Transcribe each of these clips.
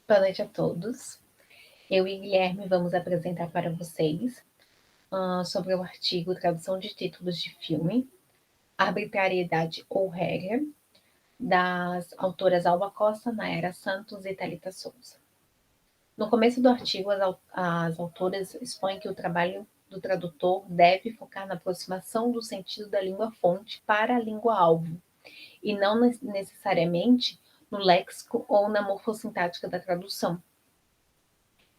Boa noite a todos. Eu e Guilherme vamos apresentar para vocês sobre o artigo Tradução de Títulos de Filme, Arbitrariedade ou Regra, das autoras Alba Costa, Nayara Santos e Thalita Souza. No começo do artigo, as autoras expõem que o trabalho do tradutor deve focar na aproximação do sentido da língua-fonte para a língua-alvo, e não necessariamente no léxico ou na morfossintática da tradução.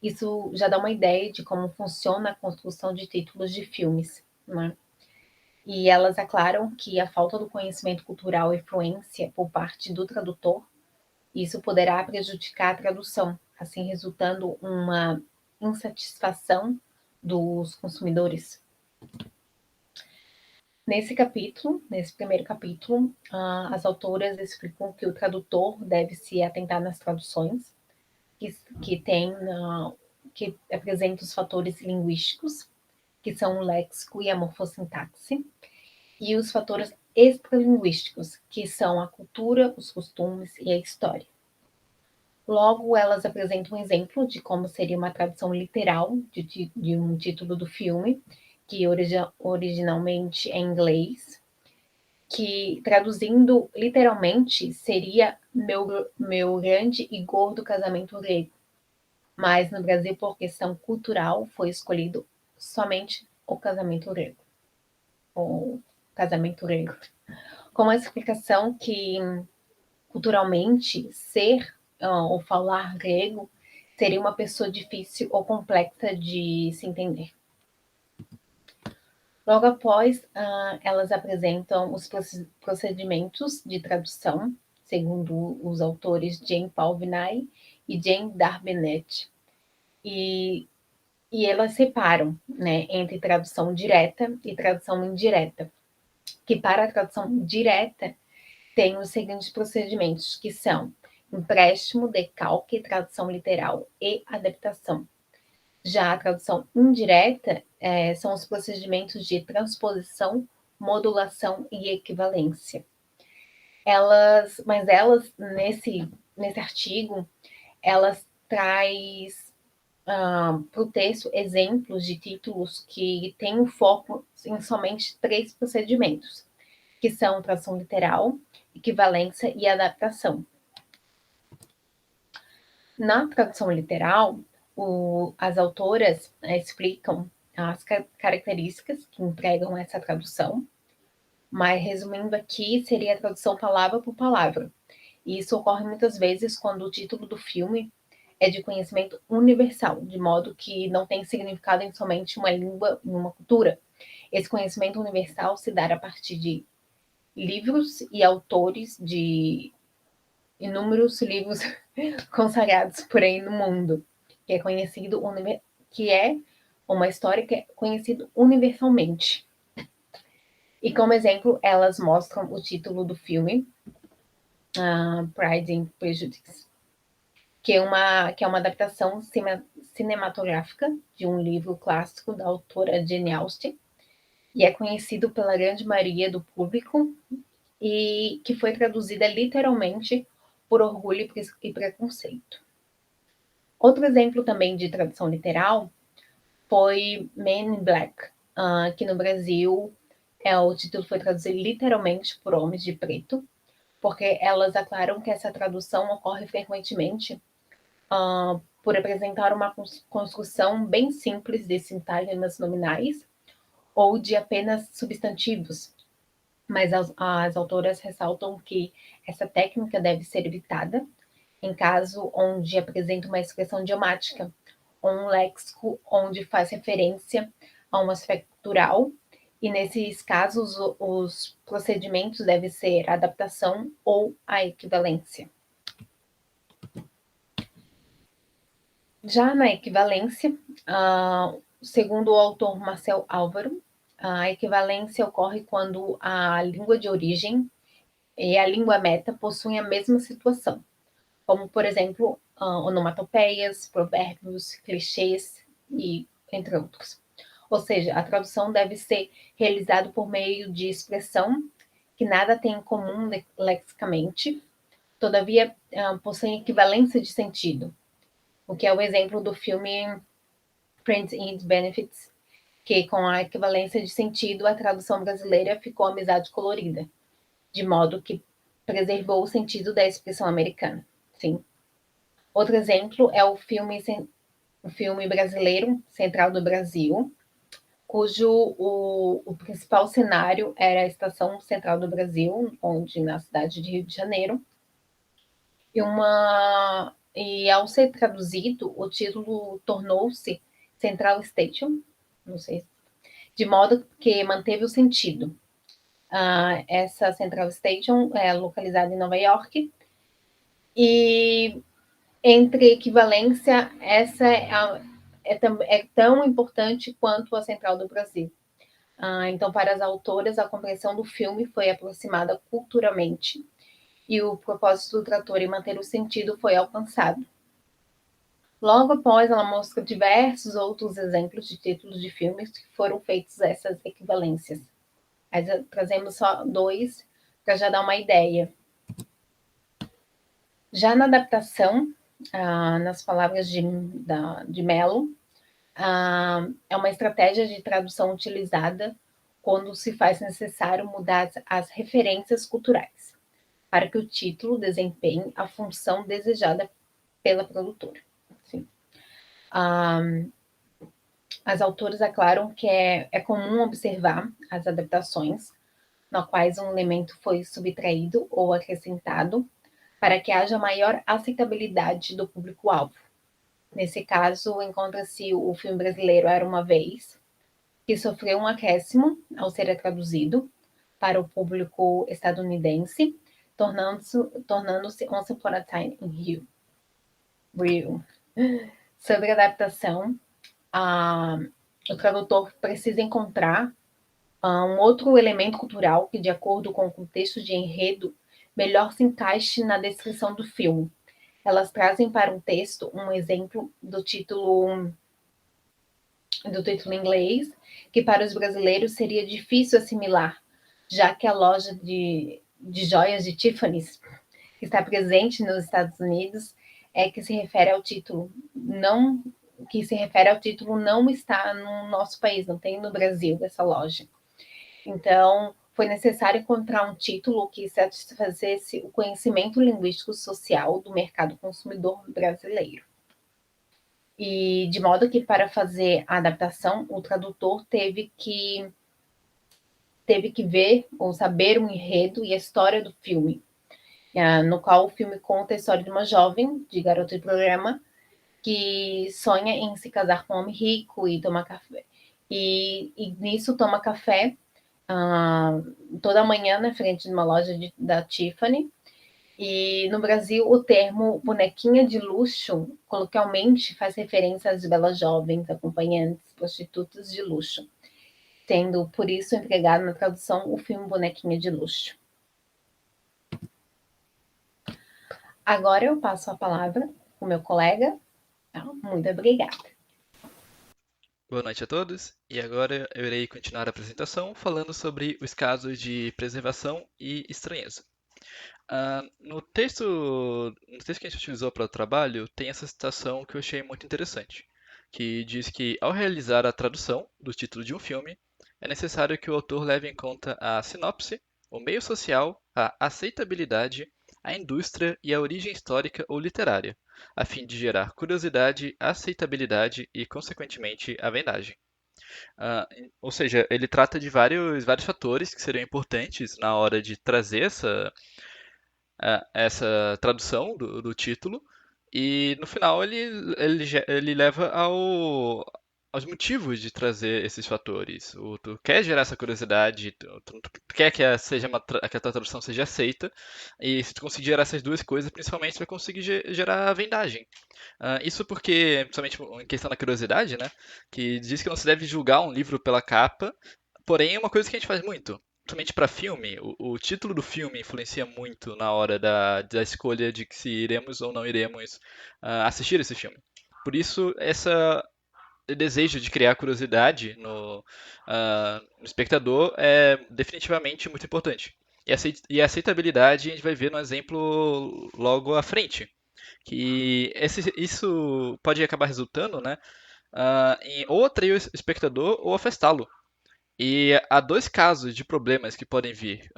Isso já dá uma ideia de como funciona a construção de títulos de filmes, né? E elas aclaram que a falta do conhecimento cultural e fluência por parte do tradutor, isso poderá prejudicar a tradução, assim resultando uma insatisfação dos consumidores. Nesse primeiro capítulo, as autoras explicam que o tradutor deve se atentar nas traduções, que apresenta os fatores linguísticos, que são o léxico e a morfossintaxe, e os fatores extralinguísticos, que são a cultura, os costumes e a história. Logo, elas apresentam um exemplo de como seria uma tradução literal de um título do filme, que originalmente é em inglês, que traduzindo literalmente seria meu grande e gordo casamento grego. Mas no Brasil, por questão cultural, foi escolhido somente o casamento grego. O casamento grego. Com a explicação que, culturalmente, ser ou falar grego seria uma pessoa difícil ou complexa de se entender. Logo após, elas apresentam os procedimentos de tradução, segundo os autores Jane Paul Vinay e Jane Darbenet. E elas separam, né, entre tradução direta e tradução indireta, que para a tradução direta tem os seguintes procedimentos, que são empréstimo, decalque, tradução literal e adaptação. Já a tradução indireta são os procedimentos de transposição, modulação e equivalência. Mas elas nesse artigo, elas traz para o texto exemplos de títulos que têm um foco em somente 3 procedimentos, que são tradução literal, equivalência e adaptação. Na tradução literal, as autoras explicam as características que empregam essa tradução, mas resumindo aqui, seria a tradução palavra por palavra. E isso ocorre muitas vezes quando o título do filme é de conhecimento universal, de modo que não tem significado em somente uma língua e uma cultura. Esse conhecimento universal se dá a partir de livros e autores de inúmeros livros consagrados por aí no mundo, que é conhecido, que é uma história que é conhecida universalmente. E como exemplo, elas mostram o título do filme, Pride and Prejudice, que é uma adaptação cinematográfica de um livro clássico da autora Jane Austen, e é conhecido pela grande maioria do público e que foi traduzida literalmente por orgulho e preconceito. Outro exemplo também de tradução literal foi Men in Black, que no Brasil o título foi traduzido literalmente por Homens de Preto, porque elas aclaram que essa tradução ocorre frequentemente por apresentar uma construção bem simples de sintagmas nominais ou de apenas substantivos, mas as autoras ressaltam que essa técnica deve ser evitada em caso onde apresenta uma expressão idiomática ou um léxico onde faz referência a um aspecto cultural, e nesses casos os procedimentos devem ser a adaptação ou a equivalência. Já na equivalência, segundo o autor Marcel Álvaro, a equivalência ocorre quando a língua de origem e a língua meta possuem a mesma situação, como, por exemplo, onomatopeias, provérbios, clichês e entre outros. Ou seja, a tradução deve ser realizada por meio de expressão que nada tem em comum lexicamente, todavia possuem equivalência de sentido, o que é o exemplo do filme Friends and Benefits, que com a equivalência de sentido, a tradução brasileira ficou Amizade Colorida, de modo que preservou o sentido da expressão americana. Sim. Outro exemplo é o filme brasileiro Central do Brasil, cujo o principal cenário era a Estação Central do Brasil, onde na cidade de Rio de Janeiro. E ao ser traduzido, o título tornou-se Central Station, não sei, de modo que manteve o sentido. Essa Central Station é localizada em Nova York e entre equivalência, essa é tão importante quanto a Central do Brasil. Então, para as autoras, a compreensão do filme foi aproximada culturalmente e o propósito do trator em manter o sentido foi alcançado. Logo após, ela mostra diversos outros exemplos de títulos de filmes que foram feitos essas equivalências. Mas trazemos só 2 para já dar uma ideia. Já na adaptação, nas palavras de Mello, é uma estratégia de tradução utilizada quando se faz necessário mudar as referências culturais, para que o título desempenhe a função desejada pela produtora. Sim. As autoras aclaram que é comum observar as adaptações, na quais um elemento foi subtraído ou acrescentado, para que haja maior aceitabilidade do público-alvo. Nesse caso, encontra-se o filme brasileiro Era Uma Vez, que sofreu um acréscimo ao ser traduzido para o público estadunidense, tornando-se Once Upon a Time in Rio. Sobre a adaptação, o tradutor precisa encontrar um outro elemento cultural que, de acordo com o contexto de enredo, melhor se encaixe na descrição do filme. Elas trazem para um texto um exemplo do título em inglês, que para os brasileiros seria difícil assimilar, já que a loja de joias de Tiffany's, que está presente nos Estados Unidos, que se refere ao título não está no nosso país, não tem no Brasil essa loja. Então, foi necessário encontrar um título que satisfazesse o conhecimento linguístico social do mercado consumidor brasileiro. E de modo que, para fazer a adaptação, o tradutor teve que ver ou saber o enredo e a história do filme, no qual o filme conta a história de uma jovem, de garota de programa, que sonha em se casar com um homem rico e tomar café. E nisso toma café toda manhã na frente de uma loja da Tiffany. E no Brasil, o termo bonequinha de luxo, coloquialmente, faz referência às belas jovens, acompanhantes, prostitutas de luxo, tendo, por isso, empregado na tradução o filme Bonequinha de Luxo. Agora eu passo a palavra para o meu colega. Muito obrigada. Boa noite a todos, e agora eu irei continuar a apresentação falando sobre os casos de preservação e estranheza. No texto que a gente utilizou para o trabalho, tem essa citação que eu achei muito interessante, que diz que ao realizar a tradução do título de um filme, é necessário que o autor leve em conta a sinopse, o meio social, a aceitabilidade, a indústria e a origem histórica ou literária, a fim de gerar curiosidade, aceitabilidade e, consequentemente, a vendagem. Ou seja, ele trata de vários fatores que seriam importantes na hora de trazer essa tradução do título, e no final ele leva aos motivos de trazer esses fatores. Tu quer gerar essa curiosidade, tu quer que que a tua tradução seja aceita, e se tu conseguir gerar essas duas coisas, principalmente, tu vai conseguir gerar a vendagem. Isso porque, principalmente em questão da curiosidade, né, que diz que não se deve julgar um livro pela capa, porém é uma coisa que a gente faz muito. Principalmente para filme, o título do filme influencia muito na hora da escolha de que se iremos ou não iremos assistir esse filme. Por isso, esse desejo de criar curiosidade no espectador é definitivamente muito importante. E a aceitabilidade a gente vai ver no exemplo logo à frente. Que isso pode acabar resultando, né, em ou atrair o espectador ou afastá-lo. E há dois casos de problemas que podem vir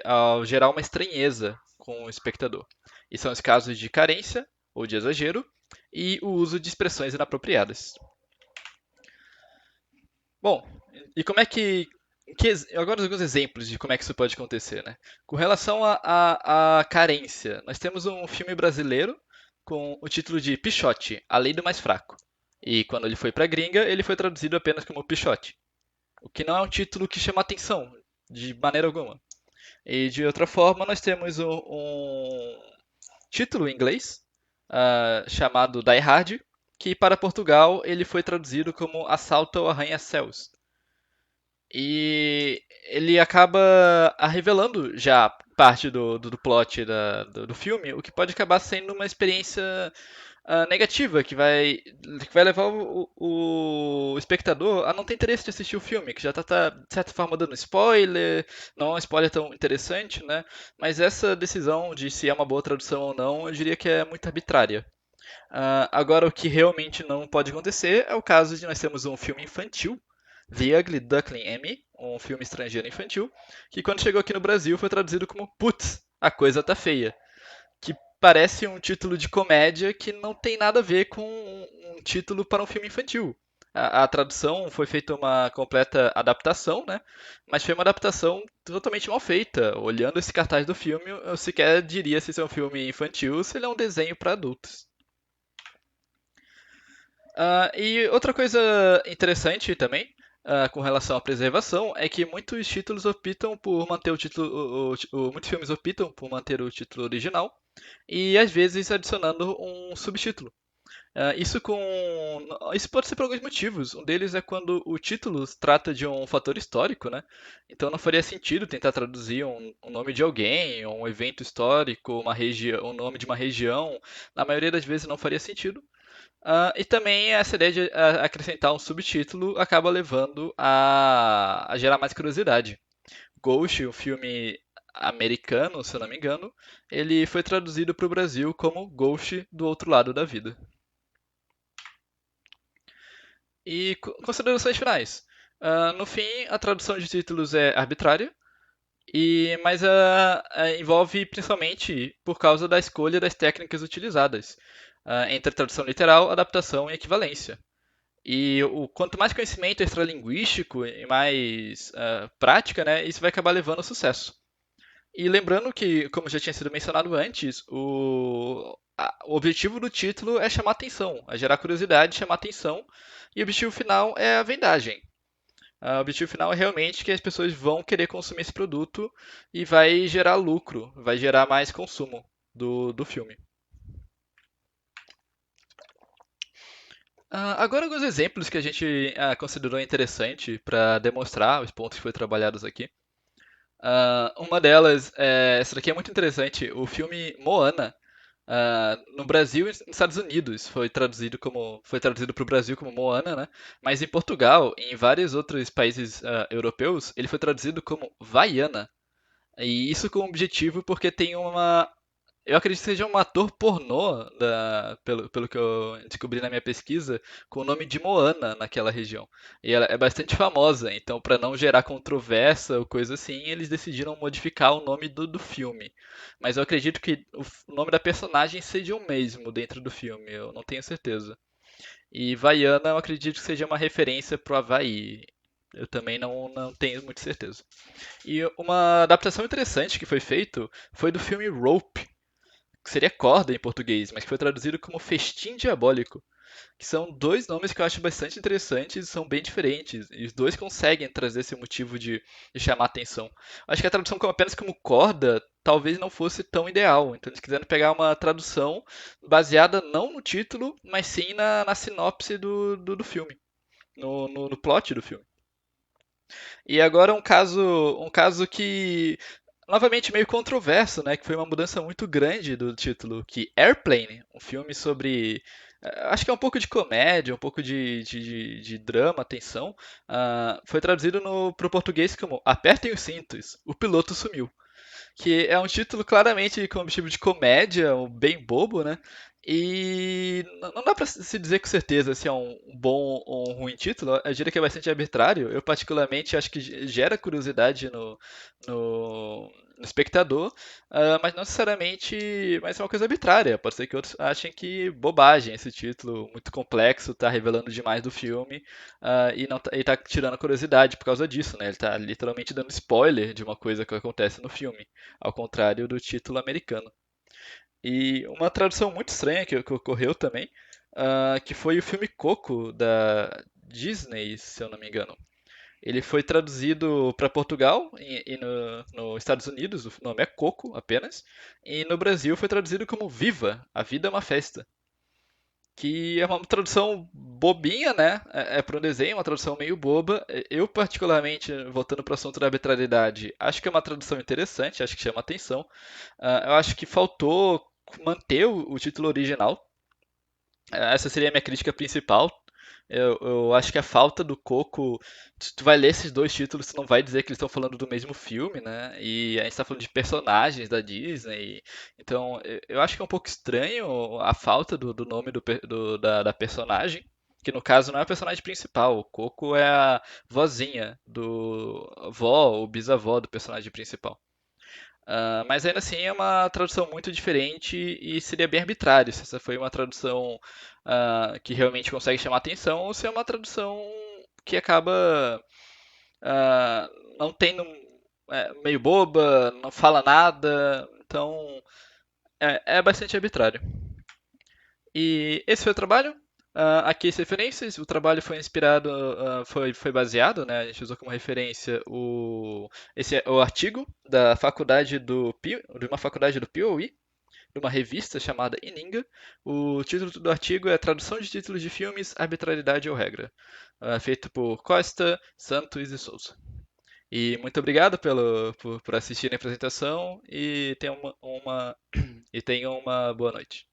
ao gerar uma estranheza com o espectador. E são os casos de carência ou de exagero e o uso de expressões inapropriadas. Bom, e como é agora alguns exemplos de como é que isso pode acontecer, né? Com relação à carência, nós temos um filme brasileiro com o título de Pichote, A Lei do Mais Fraco. E quando ele foi para gringa, ele foi traduzido apenas como Pichote. O que não é um título que chama atenção, de maneira alguma. E de outra forma, nós temos um título em inglês chamado Die Hard, que para Portugal ele foi traduzido como Assalto ao Arranha-Céus. E ele acaba revelando já parte do plot do filme, o que pode acabar sendo uma experiência negativa, que vai levar o espectador a não ter interesse de assistir o filme, que já tá, de certa forma, dando spoiler, não é um spoiler tão interessante, né? Mas essa decisão de se é uma boa tradução ou não, eu diria que é muito arbitrária. Agora, o que realmente não pode acontecer é o caso de nós temos um filme infantil, The Ugly Duckling Amy, um filme estrangeiro infantil, que quando chegou aqui no Brasil foi traduzido como Putz, a coisa tá feia. Que parece um título de comédia que não tem nada a ver com um título para um filme infantil. A tradução foi feita uma completa adaptação, né? Mas foi uma adaptação totalmente mal feita. Olhando esse cartaz do filme, eu sequer diria se isso é um filme infantil ou se ele é um desenho para adultos. E outra coisa interessante também, com relação à preservação, é que muitos títulos optam por manter o título, muitos filmes optam por manter o título original e às vezes adicionando um subtítulo. Isso pode ser por alguns motivos. Um deles é quando o título trata de um fator histórico, né? Então não faria sentido tentar traduzir um nome de alguém, ou um evento histórico, uma região, o nome de uma região. Na maioria das vezes não faria sentido. E também essa ideia de acrescentar um subtítulo acaba levando a gerar mais curiosidade. Ghost, um filme americano, se eu não me engano, ele foi traduzido para o Brasil como Ghost do Outro Lado da Vida. E considerações finais. No fim, a tradução de títulos é arbitrária, mas envolve principalmente por causa da escolha das técnicas utilizadas, entre tradução literal, adaptação e equivalência. E quanto mais conhecimento extralinguístico e mais prática, né, isso vai acabar levando ao sucesso. E lembrando que, como já tinha sido mencionado antes, o objetivo do título é chamar atenção, é gerar curiosidade, chamar atenção, e o objetivo final é a vendagem. O objetivo final é realmente que as pessoas vão querer consumir esse produto e vai gerar lucro, vai gerar mais consumo do filme. Agora alguns exemplos que a gente considerou interessante para demonstrar os pontos que foram trabalhados aqui. Uma delas, essa daqui é muito interessante, o filme Moana. No Brasil e nos Estados Unidos foi traduzido para o Brasil como Moana, né? Mas em Portugal e em vários outros países europeus ele foi traduzido como Vaiana. E isso com o objetivo porque tem eu acredito que seja um ator pornô, pelo que eu descobri na minha pesquisa, com o nome de Moana naquela região. E ela é bastante famosa, então para não gerar controvérsia ou coisa assim, eles decidiram modificar o nome do filme. Mas eu acredito que o nome da personagem seja o mesmo dentro do filme, eu não tenho certeza. E Vaiana eu acredito que seja uma referência pro Havaí. Eu também não tenho muita certeza. E uma adaptação interessante que foi feito foi do filme Rope, que seria corda em português, mas que foi traduzido como Festim Diabólico, que são dois nomes que eu acho bastante interessantes e são bem diferentes, e os dois conseguem trazer esse motivo de chamar atenção. Acho que a tradução apenas como corda talvez não fosse tão ideal, então eles quiseram pegar uma tradução baseada não no título, mas sim na sinopse do filme, no plot do filme. E agora um caso que novamente meio controverso, né, que foi uma mudança muito grande do título, que Airplane, um filme sobre acho que é um pouco de comédia, um pouco de drama, tensão, foi traduzido para o português como Apertem os cintos, o piloto sumiu. que é um título claramente com objetivo de comédia, um bem bobo, né? E não dá pra se dizer com certeza se é um bom ou um ruim título. Eu diria que é bastante arbitrário. Eu, particularmente, acho que gera curiosidade no espectador, mas não necessariamente mas é uma coisa arbitrária. Pode ser que outros achem que bobagem esse título, muito complexo, tá revelando demais do filme, e não tá, e tá tirando a curiosidade por causa disso, né? Ele tá literalmente dando spoiler de uma coisa que acontece no filme, ao contrário do título americano. E uma tradução muito estranha que ocorreu também, que foi o filme Coco da Disney, se eu não me engano. Ele foi traduzido para Portugal e nos Estados Unidos, o nome é Coco apenas, e no Brasil foi traduzido como Viva, a vida é uma festa. Que é uma tradução bobinha, né? É para um desenho, uma tradução meio boba. Eu, particularmente, voltando para o assunto da arbitrariedade, acho que é uma tradução interessante, acho que chama atenção. Eu acho que faltou manter o título original. Essa seria a minha crítica principal. Eu acho que a falta do Coco. Tu vai ler esses dois títulos, tu não vai dizer que eles estão falando do mesmo filme, né? E a gente está falando de personagens da Disney. Então, eu acho que é um pouco estranho a falta do nome da personagem. Que no caso não é a personagem principal. O Coco é a vozinha do vó ou bisavó do personagem principal. Mas ainda assim é uma tradução muito diferente e seria bem arbitrário se essa foi uma tradução que realmente consegue chamar atenção ou se é uma tradução que acaba ah, não tendo meio boba, não fala nada, então é bastante arbitrário. E esse foi o trabalho. Aqui as referências. O trabalho foi inspirado, foi baseado, né? A gente usou como referência esse é o artigo da faculdade de uma faculdade do Piauí, de uma revista chamada Ininga. O título do artigo é Tradução de títulos de filmes, arbitrariedade ou regra, feito por Costa, Santos e Souza. E muito obrigado por assistirem a apresentação e tenham e tenham uma boa noite.